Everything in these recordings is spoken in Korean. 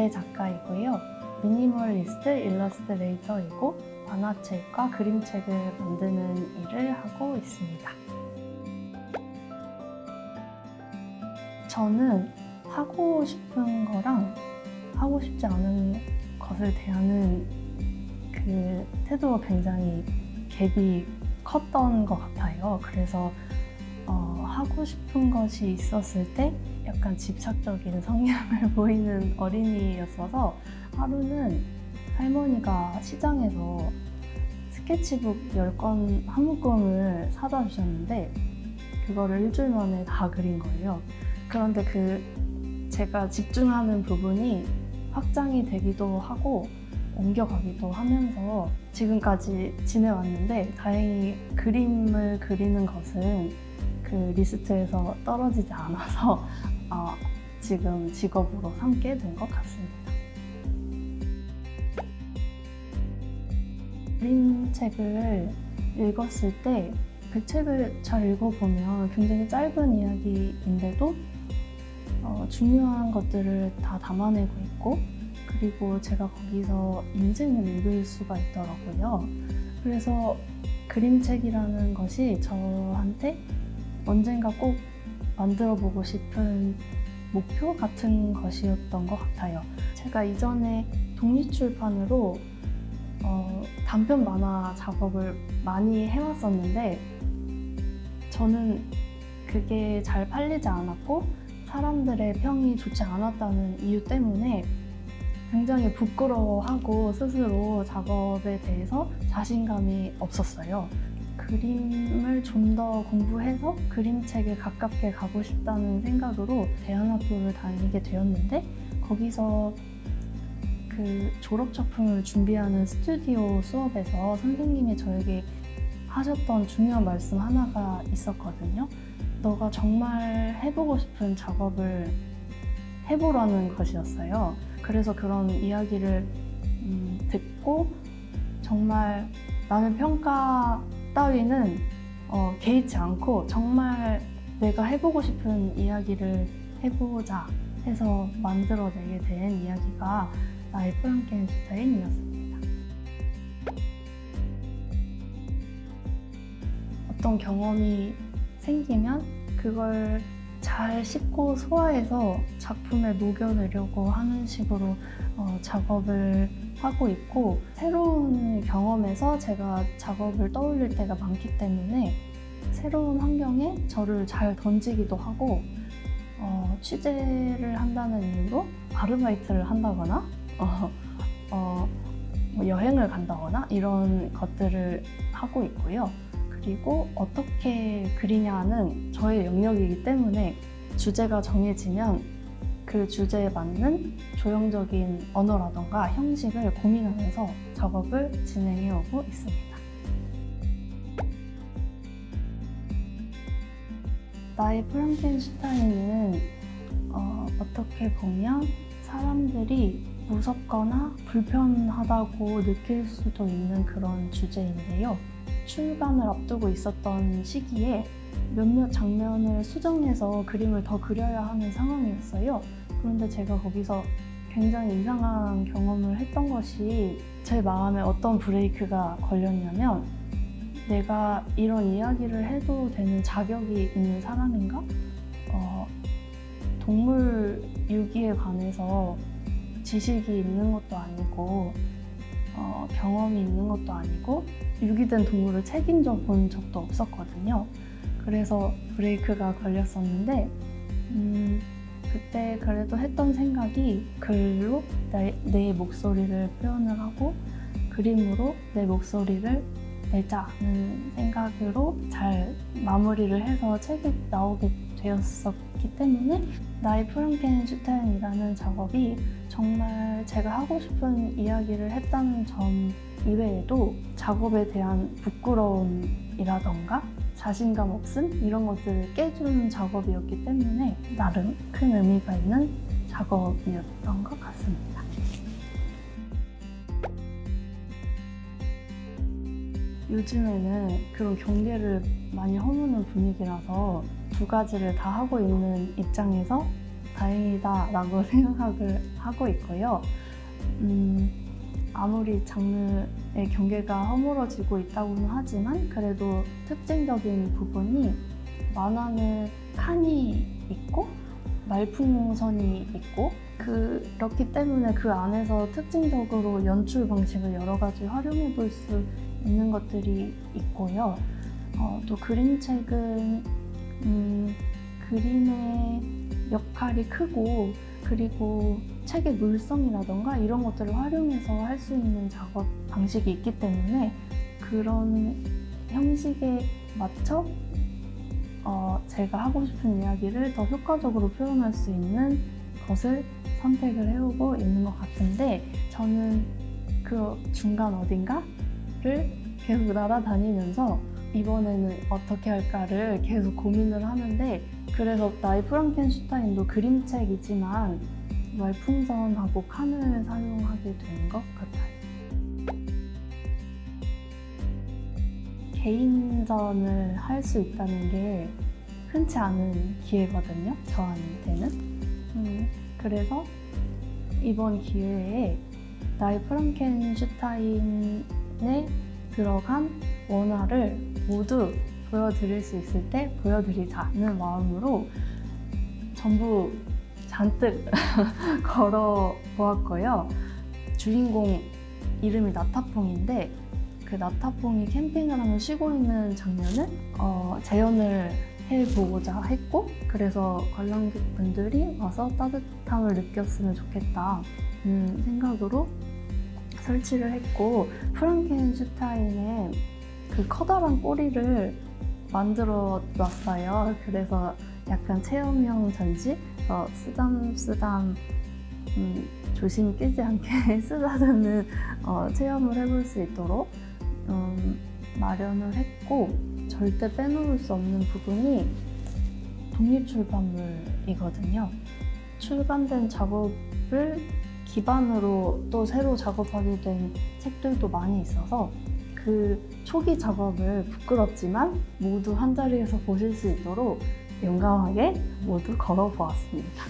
만화책의 작가이고요. 미니멀리스트 일러스트레이터이고 만화책과 그림책을 만드는 일을 하고 있습니다. 저는 하고 싶은 거랑 하고 싶지 않은 것을 대하는 그 태도가 굉장히 갭이 컸던 것 같아요. 그래서 하고 싶은 것이 있었을 때 약간 집착적인 성향을 보이는 어린이였어서 하루는 할머니가 시장에서 스케치북 10권 한 묶음을 사다 주셨는데 그거를 일주일 만에 다 그린 거예요. 그런데 제가 집중하는 부분이 확장이 되기도 하고 옮겨가기도 하면서 지금까지 지내왔는데 다행히 그림을 그리는 것은 그 리스트에서 떨어지지 않아서 지금 직업으로 삼게 된 것 같습니다. 그림책을 읽었을 때 그 책을 잘 읽어보면 굉장히 짧은 이야기인데도 중요한 것들을 다 담아내고 있고 그리고 제가 거기서 인생을 읽을 수가 있더라고요. 그래서 그림책이라는 것이 저한테 언젠가 꼭 만들어보고 싶은 목표 같은 것이었던 것 같아요. 제가 이전에 독립출판으로 단편 만화 작업을 많이 해왔었는데 저는 그게 잘 팔리지 않았고 사람들의 평이 좋지 않았다는 이유 때문에 굉장히 부끄러워하고 스스로 작업에 대해서 자신감이 없었어요. 그림을 좀 더 공부해서 그림책에 가깝게 가고 싶다는 생각으로 대안학교를 다니게 되었는데 거기서 그 졸업 작품을 준비하는 스튜디오 수업에서 선생님이 저에게 하셨던 중요한 말씀 하나가 있었거든요. 너가 정말 해보고 싶은 작업을 해보라는 것이었어요. 그래서 그런 이야기를 듣고 정말 남의 평가 따위는 개의치 않고 정말 내가 해보고 싶은 이야기를 해보자 해서 만들어내게 된 이야기가 나의 프랑켄슈타인이었습니다. 어떤 경험이 생기면 그걸 잘 씹고 소화해서 작품에 녹여내려고 하는 식으로 작업을 하고 있고 새로운 경험에서 제가 작업을 떠올릴 때가 많기 때문에 새로운 환경에 저를 잘 던지기도 하고 취재를 한다는 이유로 아르바이트를 한다거나 뭐 여행을 간다거나 이런 것들을 하고 있고요. 그리고 어떻게 그리냐는 저의 영역이기 때문에 주제가 정해지면 그 주제에 맞는 조형적인 언어라던가 형식을 고민하면서 작업을 진행해오고 있습니다. 나의 프랑켄슈타인은 어떻게 보면 사람들이 무섭거나 불편하다고 느낄 수도 있는 그런 주제인데요. 출간을 앞두고 있었던 시기에 몇몇 장면을 수정해서 그림을 더 그려야 하는 상황이었어요. 그런데 제가 거기서 굉장히 이상한 경험을 했던 것이 제 마음에 어떤 브레이크가 걸렸냐면 내가 이런 이야기를 해도 되는 자격이 있는 사람인가? 동물 유기에 관해서 지식이 있는 것도 아니고 경험이 있는 것도 아니고 유기된 동물을 책임져 본 적도 없었거든요. 그래서 브레이크가 걸렸었는데 그때 그래도 했던 생각이 글로 내 목소리를 표현을 하고 그림으로 내 목소리를 내자는 생각으로 잘 마무리를 해서 책이 나오게 되었었기 때문에 나의 프랑켄슈타인이라는 작업이 정말 제가 하고 싶은 이야기를 했다는 점 이외에도 작업에 대한 부끄러움이라던가 자신감 없음 이런 것들을 깨주는 작업이었기 때문에 나름 큰 의미가 있는 작업이었던 것 같습니다. 요즘에는 그런 경계를 많이 허무는 분위기라서 두 가지를 다 하고 있는 입장에서 다행이다라고 생각을 하고 있고요. 아무리 장르의 경계가 허물어지고 있다고는 하지만 그래도 특징적인 부분이 만화는 칸이 있고 말풍선이 있고 그렇기 때문에 그 안에서 특징적으로 연출 방식을 여러 가지 활용해 볼 수 있는 것들이 있고요. 또 그림책은 그림의 역할이 크고 그리고 책의 물성이라던가 이런 것들을 활용해서 할 수 있는 작업 방식이 있기 때문에 그런 형식에 맞춰 제가 하고 싶은 이야기를 더 효과적으로 표현할 수 있는 것을 선택을 해오고 있는 것 같은데 저는 그 중간 어딘가를 계속 날아다니면서 이번에는 어떻게 할까를 계속 고민을 하는데 그래서 나의 프랑켄슈타인도 그림책이지만 말풍선하고 칸을 사용하게 된 것 같아요. 개인전을 할 수 있다는 게 흔치 않은 기회거든요, 저한테는. 그래서 이번 기회에 나의 프랑켄슈타인에 들어간 원화를 모두 보여드릴 수 있을 때 보여드리자는 마음으로 전부 잔뜩 걸어 보았고요. 주인공 이름이 나타퐁인데 그 나타퐁이 캠핑을 하며 쉬고 있는 장면을 재현을 해보고자 했고 그래서 관람객분들이 와서 따뜻함을 느꼈으면 좋겠다 생각으로 설치를 했고 프랑켄슈타인의 그 커다란 꼬리를 만들어 놨어요. 그래서 약간 체험형 전시, 쓰담쓰담 조심 끼지 않게 쓰다듬는 체험을 해볼 수 있도록 마련을 했고 절대 빼놓을 수 없는 부분이 독립출판물이거든요. 출간된 작업을 기반으로 또 새로 작업하게 된 책들도 많이 있어서 그 초기 작업을 부끄럽지만 모두 한자리에서 보실 수 있도록 용감하게 모두 걸어보았습니다.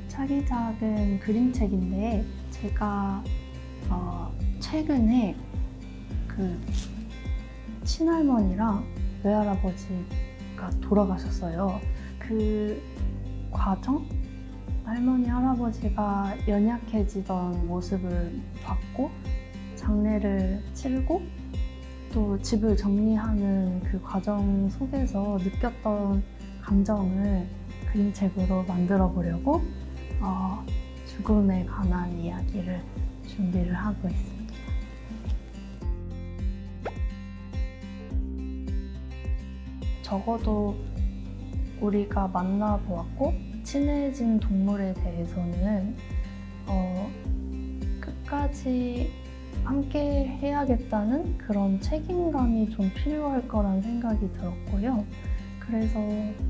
차기작은 그림책인데 제가 최근에 그 친할머니랑 외할아버지가 돌아가셨어요. 그 과정? 할머니, 할아버지가 연약해지던 모습을 봤고 장례를 치르고 또 집을 정리하는 그 과정 속에서 느꼈던 감정을 그림책으로 만들어 보려고 죽음에 관한 이야기를 준비를 하고 있습니다. 적어도 우리가 만나보았고 친해진 동물에 대해서는 끝까지 함께 해야겠다는 그런 책임감이 좀 필요할 거란 생각이 들었고요. 그래서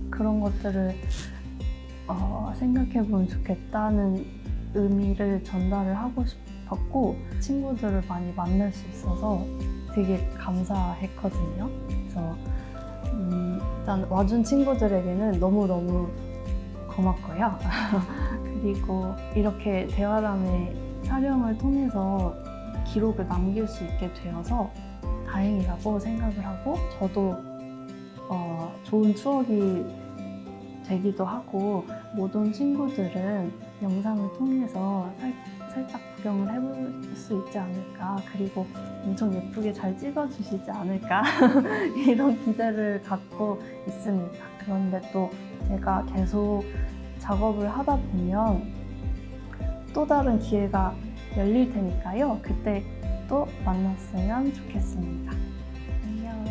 그런 것들을 생각해보면 좋겠다는 의미를 전달을 하고 싶었고 친구들을 많이 만날 수 있어서 되게 감사했거든요. 그래서 일단 와준 친구들에게는 너무너무 고맙고요. 그리고 이렇게 대화람의 촬영을 통해서 기록을 남길 수 있게 되어서 다행이라고 생각을 하고 저도 좋은 추억이 되기도 하고 모든 친구들은 영상을 통해서 살짝 구경을 해볼 수 있지 않을까 그리고 엄청 예쁘게 잘 찍어주시지 않을까 이런 기대를 갖고 있습니다. 그런데 또 제가 계속 작업을 하다 보면 또 다른 기회가 열릴 테니까요. 그때 또 만났으면 좋겠습니다. 안녕.